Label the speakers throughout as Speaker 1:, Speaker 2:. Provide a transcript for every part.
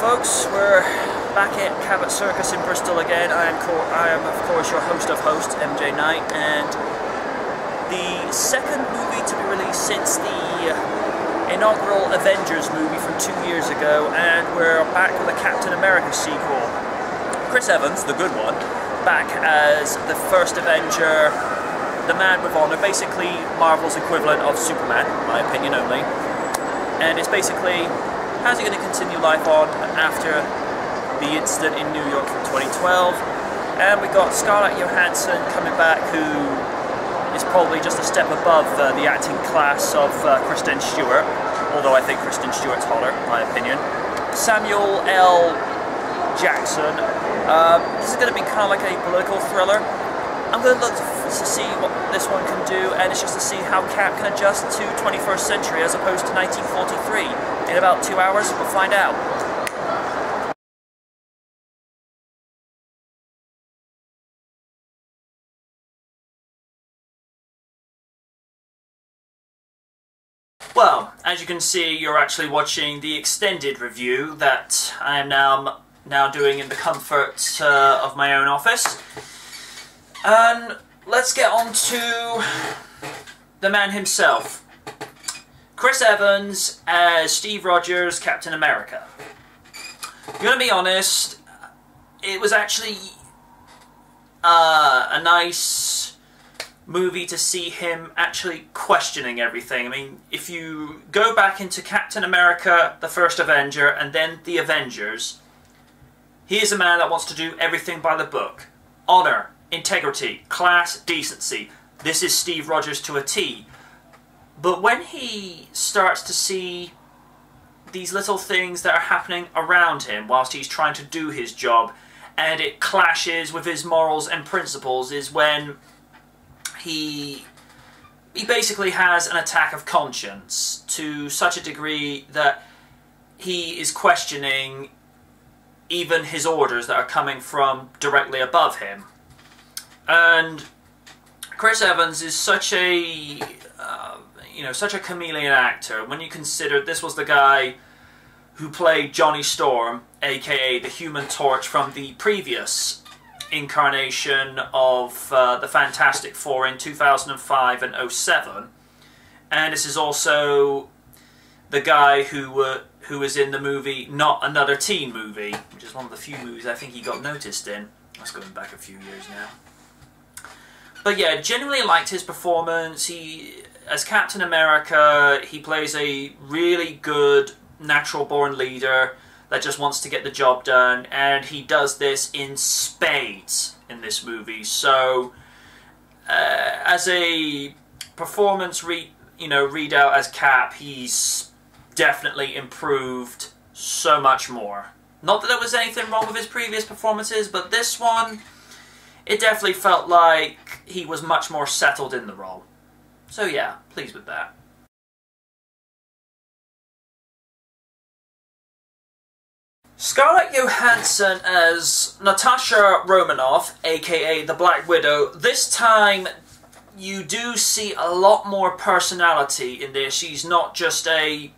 Speaker 1: folks, we're back at Cabot Circus in Bristol again. I am of course your host of hosts, MJ Knight, and the second movie to be released since the inaugural Avengers movie from 2 years ago, and we're back with a Captain America sequel. Chris Evans, the good one, back as the first Avenger, the man with honor, basically Marvel's equivalent of Superman, in my opinion only. And it's basically, how's he going to continue life on after the incident in New York from 2012? And we got Scarlett Johansson coming back, who is probably just a step above the acting class of Kristen Stewart, although I think Kristen Stewart's hotter, in my opinion. Samuel L. Jackson. This is going to be kind of like a political thriller. I'm going to look to see what this one can do, and it's just to see how Cap can adjust to 21st century as opposed to 1943. In about 2 hours, we'll find out. Well, as you can see, you're actually watching the extended review that I am now doing in the comfort of my own office. And let's get on to the man himself. Chris Evans as Steve Rogers, Captain America. I'm gonna be honest, it was actually a nice movie to see him actually questioning everything. I mean, if you go back into Captain America, the first Avenger, and then the Avengers, he is a man that wants to do everything by the book. Honor, integrity, class, decency. This is Steve Rogers to a T. But when he starts to see these little things that are happening around him whilst he's trying to do his job, and it clashes with his morals and principles, is when he basically has an attack of conscience to such a degree that he is questioning even his orders that are coming from directly above him. And Chris Evans is such a such a chameleon actor. When you consider this was the guy who played Johnny Storm, aka the Human Torch, from the previous incarnation of the Fantastic Four in 2005 and 2007, and this is also the guy who was in the movie Not Another Teen Movie, which is one of the few movies I think he got noticed in. That's going back a few years now. But yeah, genuinely liked his performance. As Captain America, he plays a really good natural-born leader that just wants to get the job done, and he does this in spades in this movie. So, as a performance readout as Cap, he's definitely improved so much more. Not that there was anything wrong with his previous performances, but this one, it definitely felt like he was much more settled in the role. So yeah, pleased with that. Scarlett Johansson as Natasha Romanoff, aka the Black Widow. This time you do see a lot more personality in this. She's not just a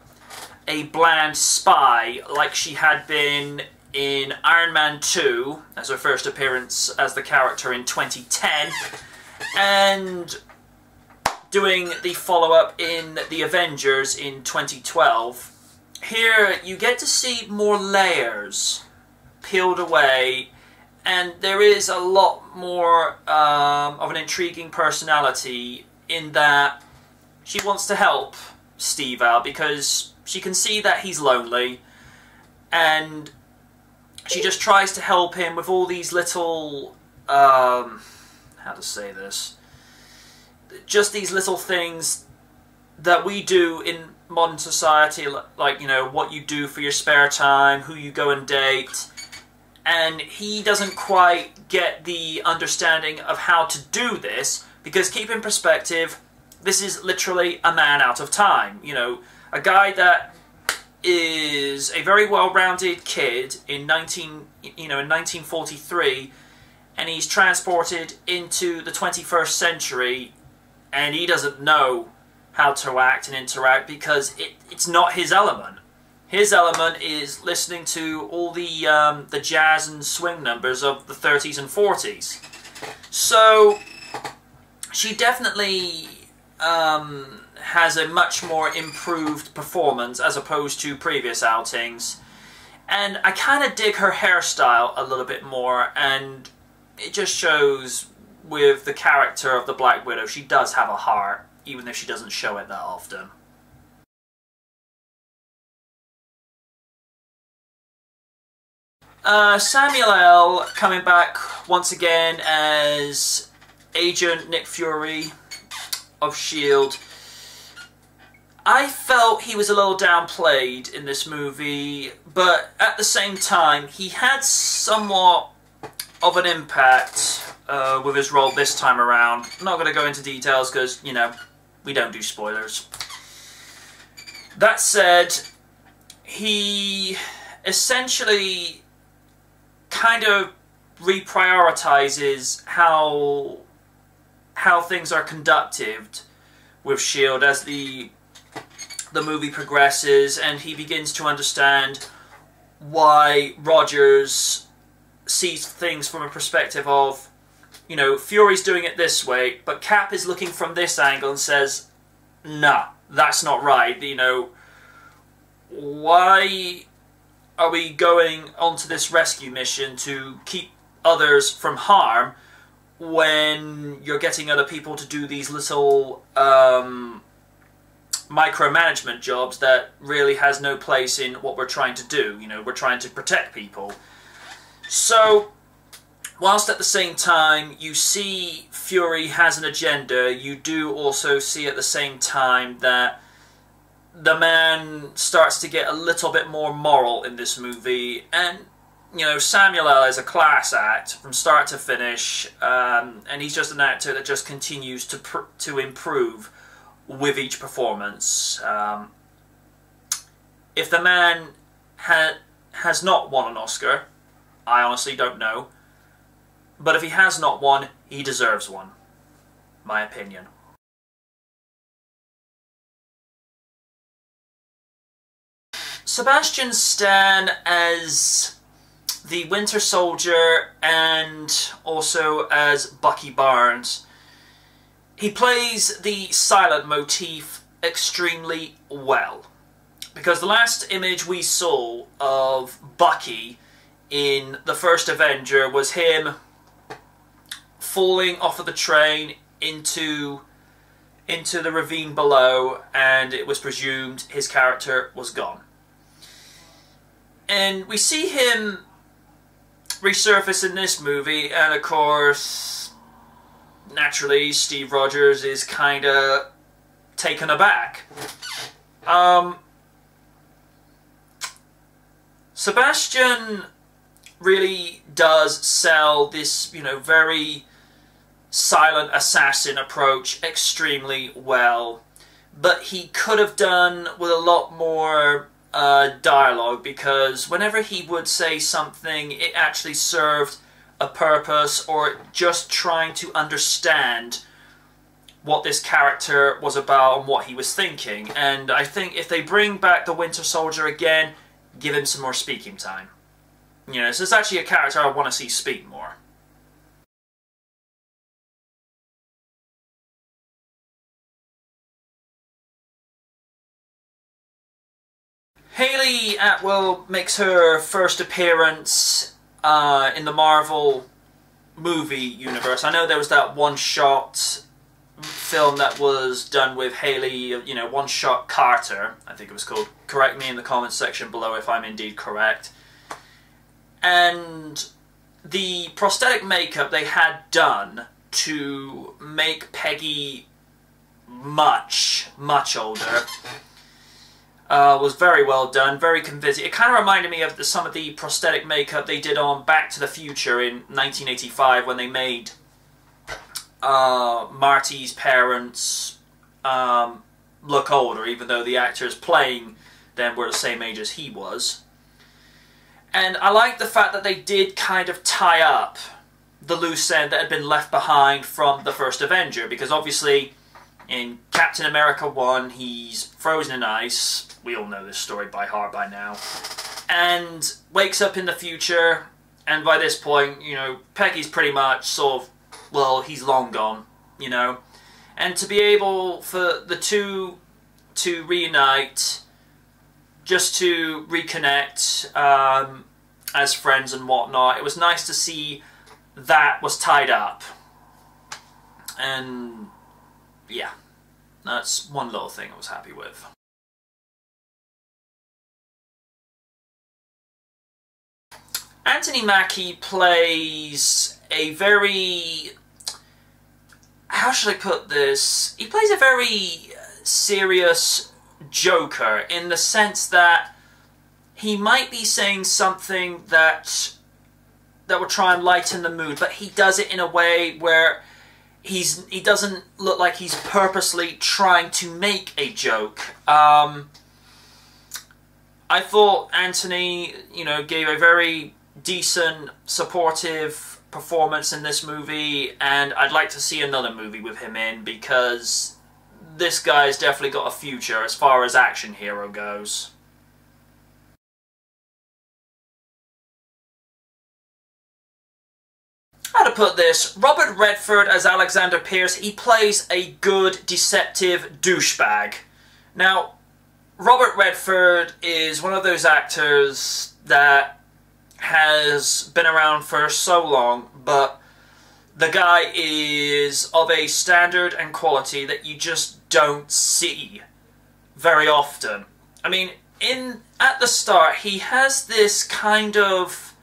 Speaker 1: bland spy like she had been in Iron Man 2 as her first appearance as the character in 2010, and doing the follow-up in the Avengers in 2012. Here you get to see more layers peeled away, and there is a lot more of an intriguing personality in that she wants to help Steve out because she can see that he's lonely, and she just tries to help him with all these little, how to say this, just these little things that we do in modern society, like, you know, what you do for your spare time, who you go and date, and he doesn't quite get the understanding of how to do this, because keep in perspective, this is literally a man out of time, you know, a guy that is a very well-rounded kid in 1943, and he's transported into the 21st century, and he doesn't know how to act and interact because it's not his element. His element is listening to all the jazz and swing numbers of the 30s and 40s. So she definitely has a much more improved performance as opposed to previous outings. And I kind of dig her hairstyle a little bit more, and it just shows with the character of the Black Widow, she does have a heart, even if she doesn't show it that often. Samuel L. coming back once again as Agent Nick Fury of S.H.I.E.L.D. I felt he was a little downplayed in this movie, but at the same time, he had somewhat of an impact with his role this time around. I'm not going to go into details because, you know, we don't do spoilers. That said, he essentially kind of reprioritizes how things are conducted with S.H.I.E.L.D. as the movie progresses, and he begins to understand why Rogers sees things from a perspective of, you know, Fury's doing it this way, but Cap is looking from this angle and says, nah, that's not right. You know, why are we going onto this rescue mission to keep others from harm when you're getting other people to do these little micromanagement jobs that really has no place in what we're trying to do? You know, we're trying to protect people. So, whilst at the same time you see Fury has an agenda, you do also see at the same time that the man starts to get a little bit more moral in this movie. And, you know, Samuel L. is a class act from start to finish, and he's just an actor that just continues to improve with each performance. If the man has not won an Oscar, I honestly don't know. But if he has not won, he deserves one. My opinion. Sebastian Stan as the Winter Soldier and also as Bucky Barnes. He plays the silent motif extremely well, because the last image we saw of Bucky in the first Avenger was him falling off of the train into the ravine below, and it was presumed his character was gone. And we see him resurface in this movie, and of course, naturally, Steve Rogers is kind of taken aback. Sebastian really does sell this, you know, very silent assassin approach extremely well, but he could have done with a lot more dialogue, because whenever he would say something, it actually served a purpose, or just trying to understand what this character was about and what he was thinking. And I think if they bring back the Winter Soldier again, give him some more speaking time. You know, so it's actually a character I want to see speak more. Hayley Atwell makes her first appearance in the Marvel movie universe. I know there was that one-shot film that was done with Hayley, you know, One Shot Carter, I think it was called. Correct me in the comments section below if I'm indeed correct. And the prosthetic makeup they had done to make Peggy much, much older was very well done, very convincing. It kind of reminded me of some of the prosthetic makeup they did on Back to the Future in 1985 when they made Marty's parents look older, even though the actors playing them were the same age as he was. And I like the fact that they did kind of tie up the loose end that had been left behind from the first Avenger, because obviously In Captain America 1, he's frozen in ice. We all know this story by heart by now. And wakes up in the future, and by this point, you know, Peggy's pretty much sort of, well, he's long gone, you know. And to be able for the two to reunite, just to reconnect as friends and whatnot, it was nice to see that was tied up. And yeah, that's one little thing I was happy with. Anthony Mackie plays a very... how should I put this? He plays a very serious Joker in the sense that he might be saying something that will try and lighten the mood, but he does it in a way where he doesn't look like he's purposely trying to make a joke. I thought Anthony, you know, gave a very decent, supportive performance in this movie, and I'd like to see another movie with him in, because this guy's definitely got a future as far as action hero goes. How to put this? Robert Redford as Alexander Pierce, he plays a good, deceptive douchebag. Now, Robert Redford is one of those actors that has been around for so long, but the guy is of a standard and quality that you just don't see very often. I mean, at the start, he has this kind of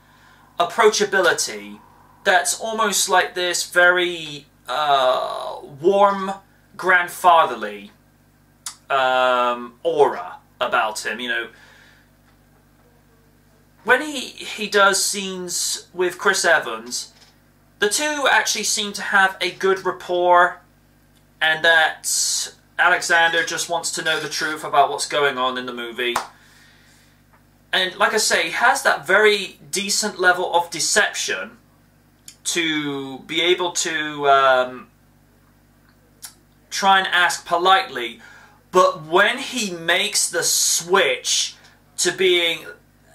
Speaker 1: approachability that's almost like this very warm, grandfatherly aura about him, you know. When he does scenes with Chris Evans, the two actually seem to have a good rapport, and that Alexander just wants to know the truth about what's going on in the movie. And like I say, he has that very decent level of deception to be able to try and ask politely, but when he makes the switch to being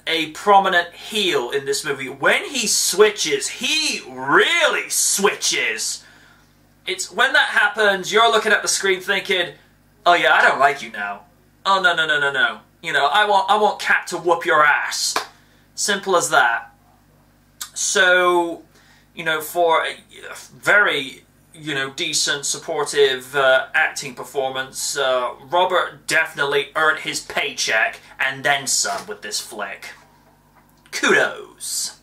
Speaker 1: a prominent heel in this movie, when he switches, he really switches. It's when that happens, you're looking at the screen thinking, oh yeah, I don't like you now. Oh no, no, no, no, no. You know, I want Cap to whoop your ass. Simple as that. So, you know, for a very, you know, decent, supportive acting performance, Robert definitely earned his paycheck and then some with this flick. Kudos.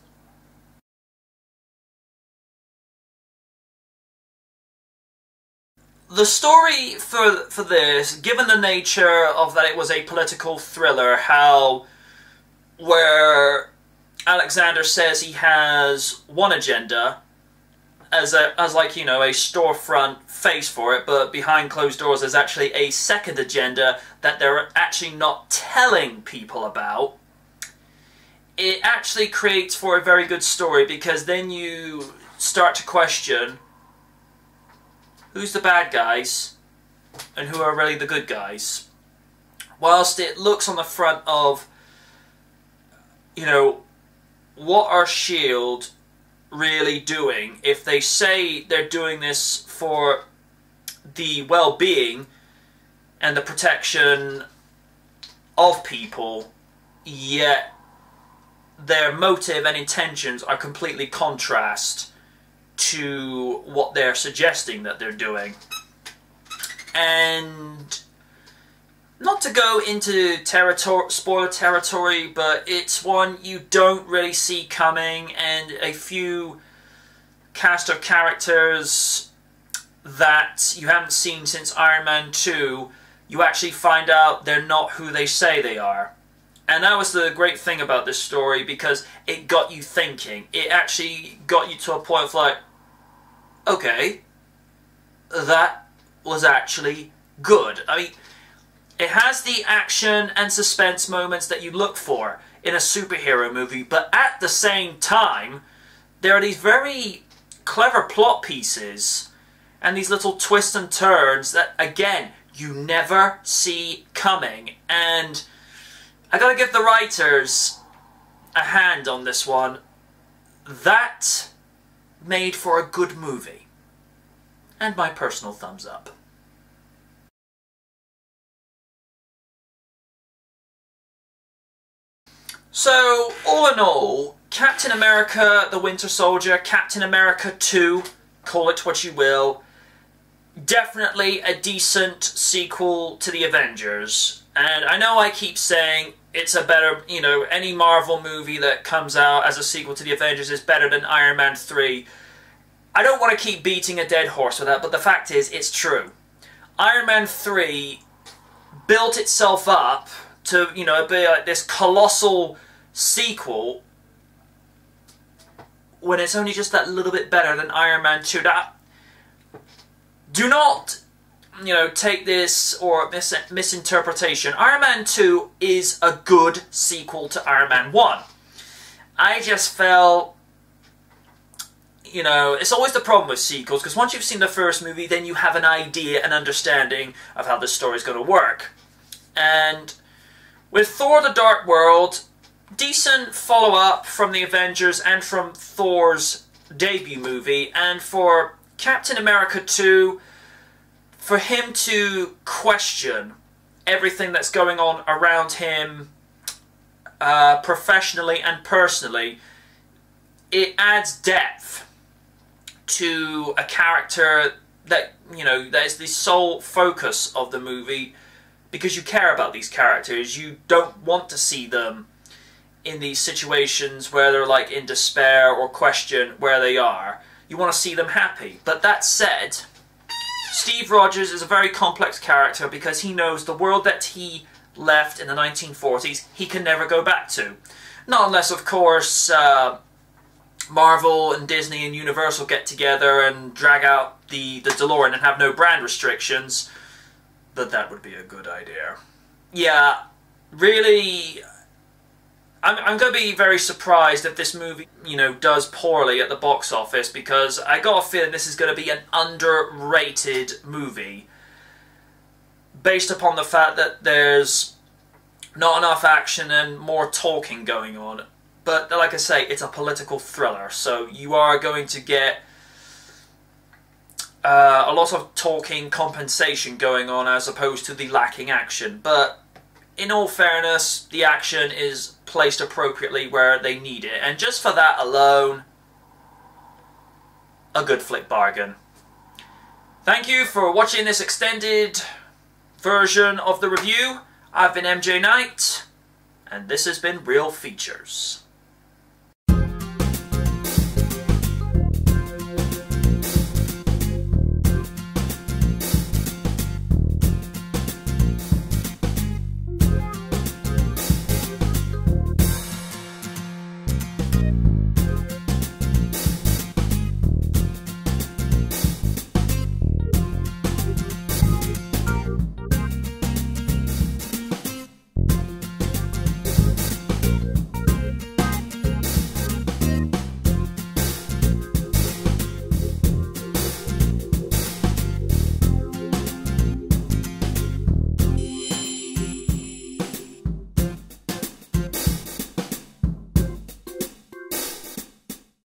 Speaker 1: The story for this, given the nature of that it was a political thriller, where Alexander says he has one agenda, as like, you know, a storefront face for it, but behind closed doors there's actually a second agenda that they're actually not telling people about. It actually creates for a very good story, because then you start to question who's the bad guys and who are really the good guys. Whilst it looks on the front of, you know, what are S.H.I.E.L.D. really doing? If they say they're doing this for the well-being and the protection of people, yet their motive and intentions are completely contrast to what they're suggesting that they're doing. And not to go into spoiler territory, but it's one you don't really see coming, and a few cast of characters that you haven't seen since Iron Man 2, you actually find out they're not who they say they are. And that was the great thing about this story, because it got you thinking. It actually got you to a point of like, okay, that was actually good. I mean, it has the action and suspense moments that you look for in a superhero movie, but at the same time, there are these very clever plot pieces and these little twists and turns that, again, you never see coming. And I gotta give the writers a hand on this one. That made for a good movie. And my personal thumbs up. So, all in all, Captain America the Winter Soldier, Captain America 2, call it what you will, definitely a decent sequel to the Avengers. And I know I keep saying it's a better, you know, any Marvel movie that comes out as a sequel to the Avengers is better than Iron Man 3. I don't want to keep beating a dead horse with that, but the fact is, it's true. Iron Man 3 built itself up to, you know, be like this colossal sequel when it's only just that little bit better than Iron Man 2. That, do not, you know, take this or misinterpretation. Iron Man 2 is a good sequel to Iron Man 1. I just felt, you know, it's always the problem with sequels, because once you've seen the first movie, then you have an idea, an understanding of how this story's going to work. And with Thor: The Dark World, decent follow-up from the Avengers and from Thor's debut movie, and for Captain America 2, for him to question everything that's going on around him, professionally and personally, it adds depth to a character that, you know, that is the sole focus of the movie, because you care about these characters. You don't want to see them in these situations where they're like in despair or question where they are. You want to see them happy. But that said, Steve Rogers is a very complex character, because he knows the world that he left in the 1940s he can never go back to. Not unless, of course, Marvel and Disney and Universal get together and drag out the DeLorean and have no brand restrictions. But that would be a good idea. Yeah, really, I'm going to be very surprised if this movie, you know, does poorly at the box office, because I got a feeling this is going to be an underrated movie, based upon the fact that there's not enough action and more talking going on. But like I say, it's a political thriller, so you are going to get a lot of talking compensation going on as opposed to the lacking action. But in all fairness, the action is placed appropriately where they need it, and just for that alone, a good flick bargain. Thank you for watching this extended version of the review. I've been MJ Knight, and this has been Real Features.